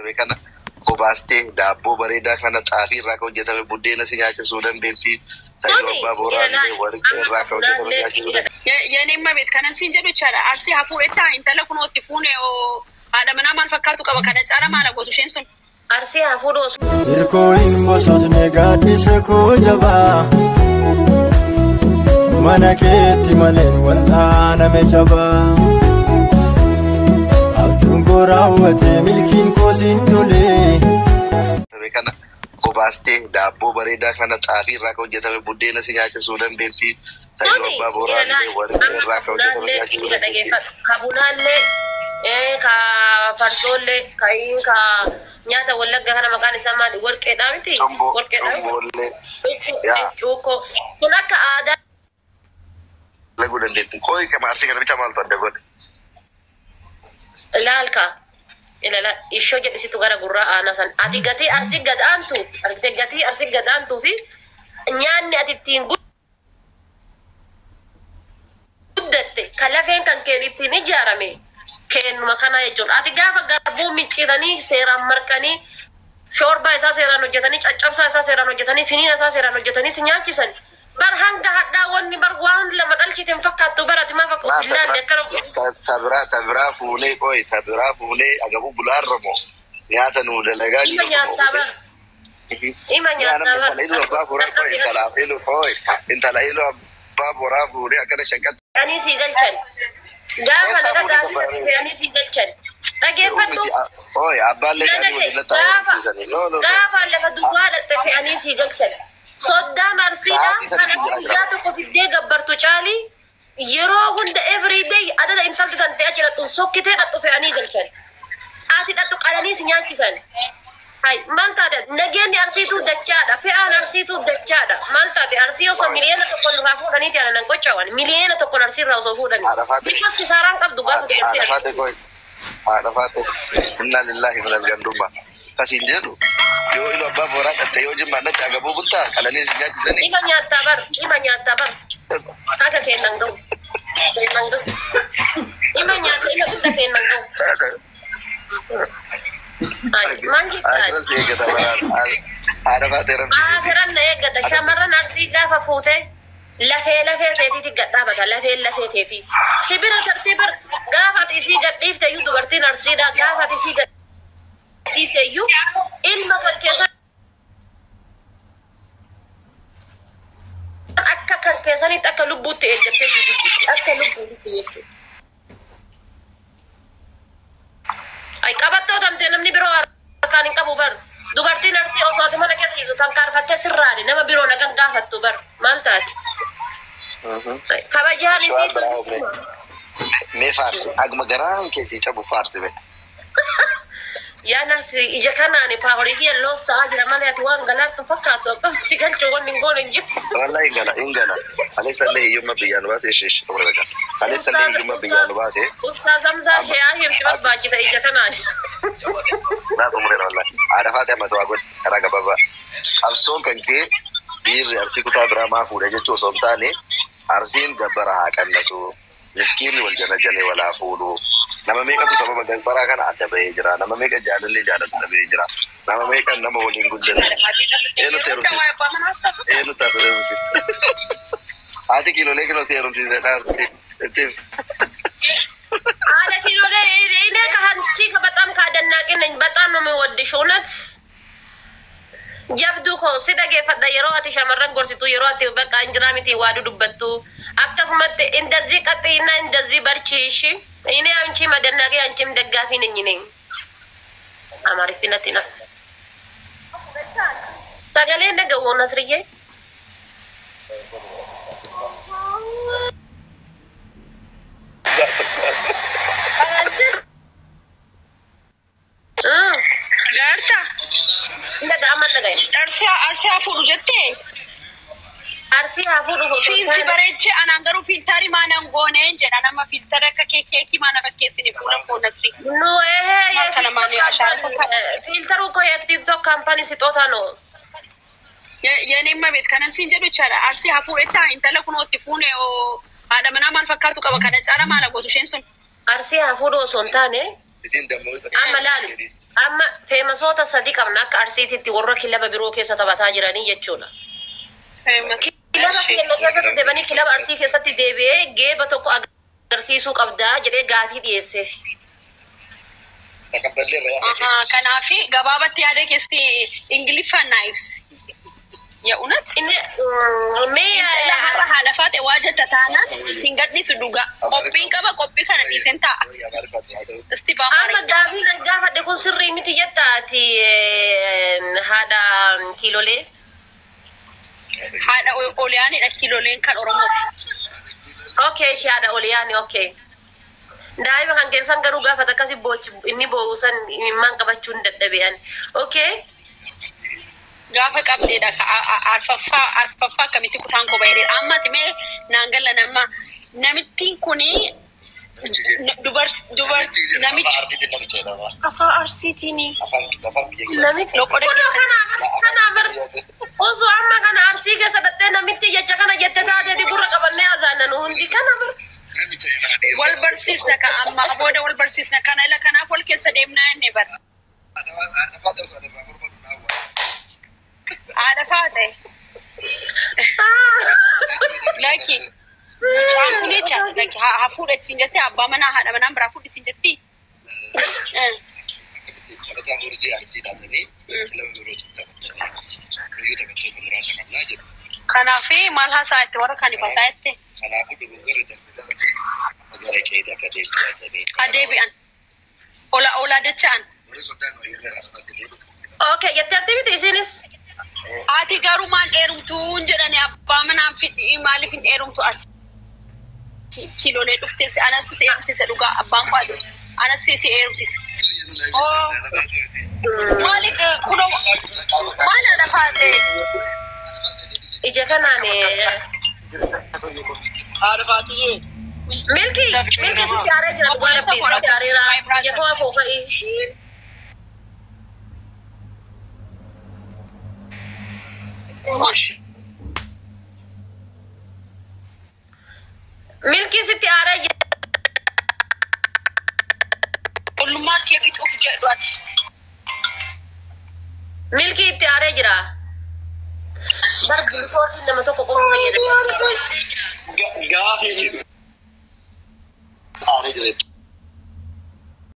Kana obaastee daabboo bareedaa kana xaafii irraa kan hojjetame buddeena si nyaachisuu dandeessi. Saayinoo abbaa booraallee warqee irraa kan hojjetame nyaachisuu dandeessi. Yeneemma beet kanan siin jedhu jechaadha. Arsii hafuudhettaa intala kun itti fuune haadha manaa maal fakkaatu qaba kana caala maala gootu isheen sun. Arsii hafuudhos. Hirkoo hin bososne gaaddisa koo jabaa. Mana keetti maleen wal'aaname jabaa. Raawwatee milkiin koo siin tolee. Kana obaastee daabboo bareedaa kana xaafii irraa kan hojjetame buddeena si nyaachisuu dandeessi. Saayinoo abbaa booraallee warqee irraa kan hojjetame nyaachisuu dandeessi. Ka bunaallee ka farsoollee ka nyaata wallagga kana maqaan isaa maali? Warqeedhaa miti? Comboollee. Cuukkoo. Kun akka aadaa. Laguu dandeetti. Kooyi kama arsii kana bicha maaltu adda godhe? Ilaalka ilala ishoo jedhisitu gara gurraa aanaa san ati gatii arsii gadaantu argite gatii arsii gadaantu fi nyaanni ati ittiin guddatte kan lafeen kan keen ittiin ijaarame kennuma kana jechuudha. Ati gaafa garbuu micciiranii seeraan marqanii shoorbaa isaa seeraan hojjetanii caccabsaa isaa seeraan hojjetanii finiina isaa seeraan hojjetanii si nyaachisan. Bar hanga haddaa wanni bar waan lama dhalchite hin fakkaattu barati maa fakkaatu ilaalle akkana tabiraa fuunee qoy tabiraa fuunee agabu bulaarramo nyaata nuu dalagaa jiru ima nyaata bar abbaa boraa qoy intala ilu abbaa boraa fuunee akkana shanqat ani si galchan gaafa laga gaafa ani si galchan dhageeffadhu abbaallee ani waliin taa'anii gaafa lafa duwwaa dhatte fi ani si galchan Soda marsida kana guyyaa tokko fiddee gabbartu caali yeroo hunda every day adada intalti kan ta'e achirrattu sokkitee dhadhu fe'anii galchan ati dhadhu qalanii si nyaachisan hay maal taate nageenni arsiituu dachaadha fe'aan arsiituu dachaadha maal taate arsii osoo miliyoona tokko irraa fuudhanii ta'an nan qochawan miliyoona tokko arsii irraa osoo fuudhanii bikos kisaaraan qabdu gaafa jettee Arafate inna lillahi wa inna ilaihi raji'un kasiin jedhu yoo ilu abbaa boraa dhatte yoo jimmaa dhatte agabuu bultaa qalanii si nyaachisanii ima nyaataa bar akka kennan ga'u ima nyaata ima gudda kennan ga'u maal jettaa Aafiran na eeggata shamarran arsii gaafa fuute lafee teetiiti gadhaabata lafee teetii sibira tartiibar gaafa isii gadhiifte iyyuu dubartiin arsiidha gaafa isii gadhiifte iyyuu ilma kan keessan akka kan keessanitti akka lubbuutti eeggattee si guddifti akka lubbuutti jechuudha. Ay qabattoo tamtee namni biroo harkaan hin qabu bar dubartiin arsii osoo mana keessa sankaarfattee sirraani nama biroo nagan gaafattu bar maal taati? Kabajaan isiitu mee faarsi agma garaan keessi cabu faarsi be yaa narsi ija kanaani paahorii fi loos ta'aa jira malee ati waan galaartu fakkaatu akkam si galchuu wanni hin goone hin jiru. Wallahi ingala aleessallee hiyyummaa biyyaan baasee sheesh ta'uu dhagaa aleessallee hiyyummaa biyyaan baasee Ustaaz Hamzaa Sheeyaa himshi barbaachisa ija kanaani. Naa xumuree wallahi aadafaa ta'e mataa godhe karaa gabaabaa qabsoon kan kee dhiirri arsii kutaa biraa maa fuudhe jechuu osoo hin taane arsiin gabbara haa qannasu miskiinni wal jala walaa fuudhu nama meeqatu sababa gabbaraa kana adda bahee jira nama meeqa jaalallee jaalatu dhabee jira nama meeqa nama waliin guddate eenyu taasise haati kiilolee kinoo si heerumsiise dhaarti haala kiilolee inni kahanchi ka በጣም ካደናቂነኝ በጣም ነው የምወድሽ እውነት jabdu ko si dhageeffadha yeroo ati shamarran gorsitu yeroo ati bakka injira miti waa dudubbattu akkasumatti indazii qaxiina indazii barchiishi inni anchi madannaqee anchim daggaafiin inni amaarifinatti na sagalee dhaga'uu nasriyyee Garta ndaga aman daga arsi hafuudhu jettee arsi hafuudhu siinsi bareeche anaan garuu fiiltarii maanan gooneen jedha nama fiiltara akka keekii maana fakkeessine fuula koo nasri no kana maanii ashaara filtaru ko ya TikTok company sitota no yeneemma beet kanan siin jedhu jechaadha arsi hafuudhettaa intala kun itti fuune haadha manaa maal fakkaatu qaba kana caala maala gootu isheen sun arsi hafuudhu osoo hin taane amma laali amma feemasoota sadii qabna akka arsiititti warra kilaba biroo keessa taphataa jiranii jechuudha. Kilaba keenya keessatti deebanii kilaba arsii keessatti deebi'ee geeba tokko agarsiisuu qabdaa jedhee gaafii dhiyeesseef. Kanaafi gabaabatti yaada keessi Ingiliffaan naa ibsi. የእውነት ለሀራ ሀለፋት ዋጀት ታናን ሲንገድኒ ስዱጋ ቆጲን ቀበ ቆጲ ከነ ዲሰንታ እስቲ ባማሪ ጋቢ ነጋፋ ደኮ ስሪ ምትየጣቲ ሃዳ ኪሎሌ ሃዳ ኦሊያኒ ኪሎሌን ከን ኦሮሞቲ ኦኬ ሃዳ ኦሊያኒ ኦኬ ዳይባ kan keessan garuu gaafa takasi boch inni boosan man qabachuun dadhabean okay gaafa qabdeedha alfaffaa akkamitti kutaan kobayre amma time naangala nama namittiin kuni dubar namichi afaan arsiitini namichi loqode kana bar oso amma kana arsii keessa dhattee namitti jecha kana jette taate di gurra qabannee azaanan hundi kana bar wal barsiisna ka amma booda wal barsiisna kana ila kanaaf wal keessa deemnaa inni bar ada fate laki chankune cha laki ha fude sinjete abba mana hada mana bra fude sinjeti kana fi mal hasaate wara kan fasaate adebian ola dechan okay yattertibiti isinis ati garuman erumtuun jedhani abba manaan fidhi maalifin erumtu ati kilolee dhufte si anatu si erumsise dhuga abbaan qaadu anas si erumsise oh malik kuno mana da faate ije kanane arfaatiye milki si jaare jira dhuga rabbi si jaare ra ije ko fofa milki sitti aare ulma ke fituf jedwat milki itti aare jira barbu to sin nama tokko qofa fayyada gaafi aare jira